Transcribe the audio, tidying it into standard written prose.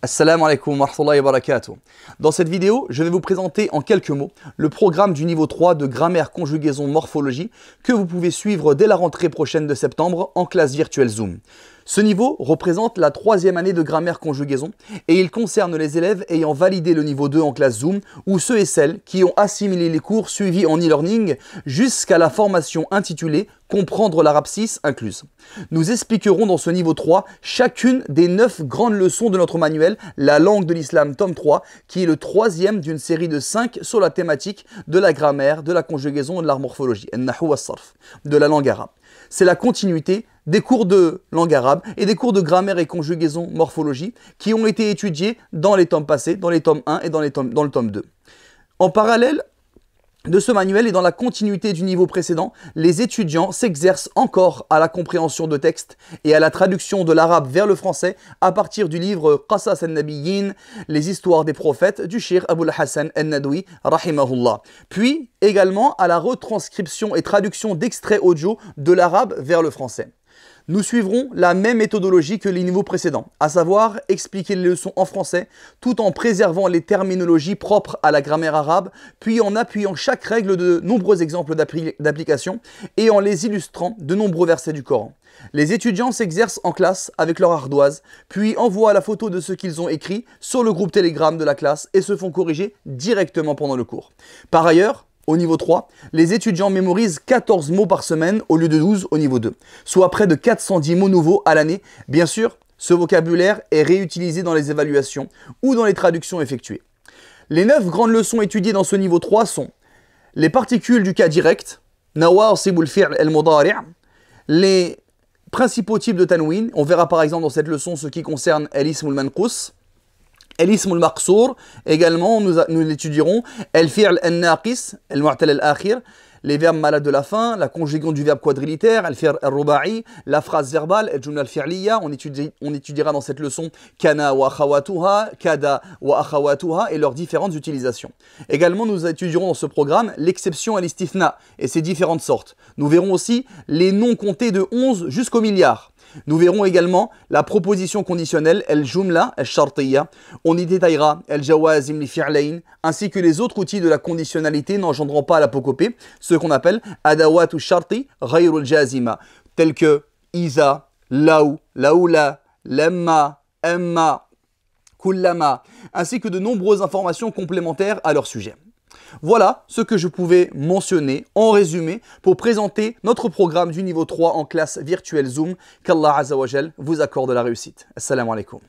Assalamu alaikum wa rahmatullahi wa barakatuh. Dans cette vidéo, je vais vous présenter en quelques mots le programme du niveau 3 de grammaire, conjugaison, morphologie que vous pouvez suivre dès la rentrée prochaine de septembre en classe virtuelle Zoom. Ce niveau représente la 3e année de grammaire conjugaison et il concerne les élèves ayant validé le niveau 2 en classe Zoom ou ceux et celles qui ont assimilé les cours suivis en e-learning jusqu'à la formation intitulée Comprendre l'arabe 6 incluse. Nous expliquerons dans ce niveau 3 chacune des 9 grandes leçons de notre manuel La langue de l'islam tome 3 qui est le 3e d'une série de 5 sur la thématique de la grammaire, de la conjugaison et de la morphologie, de la langue arabe. C'est la continuité des cours de langue arabe et des cours de grammaire et conjugaison morphologie qui ont été étudiés dans les tomes passés, dans les tomes 1 et dans le tome 2. En parallèle de ce manuel et dans la continuité du niveau précédent, les étudiants s'exercent encore à la compréhension de textes et à la traduction de l'arabe vers le français à partir du livre Qasas al-Nabiyyin, les histoires des prophètes du Cheikh Abul Hassan al-Nadwi, rahimahullah. Puis également à la retranscription et traduction d'extraits audio de l'arabe vers le français. Nous suivrons la même méthodologie que les niveaux précédents, à savoir expliquer les leçons en français tout en préservant les terminologies propres à la grammaire arabe, puis en appuyant chaque règle de nombreux exemples d'application et en les illustrant de nombreux versets du Coran. Les étudiants s'exercent en classe avec leur ardoise, puis envoient la photo de ce qu'ils ont écrit sur le groupe Telegram de la classe et se font corriger directement pendant le cours. Par ailleurs, au niveau 3, les étudiants mémorisent 14 mots par semaine au lieu de 12 au niveau 2, soit près de 410 mots nouveaux à l'année. Bien sûr, ce vocabulaire est réutilisé dans les évaluations ou dans les traductions effectuées. Les 9 grandes leçons étudiées dans ce niveau 3 sont les particules du cas direct, nawasibul fi'l al-mudari', les principaux types de tanwin. On verra par exemple dans cette leçon ce qui concerne al-ism al-manqus, al-ism al-maqsour, également nous l'étudierons, al-fi'l al-naqis, al-mu'tal al-akhir, les verbes malades de la fin, la conjugaison du verbe quadrilitaire, al-fi'l al-ruba'i, la phrase verbale, al-jumla al-fi'liya, on étudiera dans cette leçon kana wa akhawatuha, kada wa akhawatuha et leurs différentes utilisations. Également nous étudierons dans ce programme l'exception à l'istifna et ses différentes sortes. Nous verrons aussi les noms comptés de 11 jusqu'au milliard. Nous verrons également la proposition conditionnelle, el-jumla, el-shartiya. On y détaillera el-jawazim li fi'layn, ainsi que les autres outils de la conditionnalité n'engendrant pas l'apocopée, ce qu'on appelle adawat ou sharti ghayrul jazima, tels que isa, laou, laoula, lemma, emma, kullama, ainsi que de nombreuses informations complémentaires à leur sujet. Voilà ce que je pouvais mentionner en résumé pour présenter notre programme du niveau 3 en classe virtuelle Zoom. Qu'Allah Azza wa Jal vous accorde la réussite. Assalamu alaikum.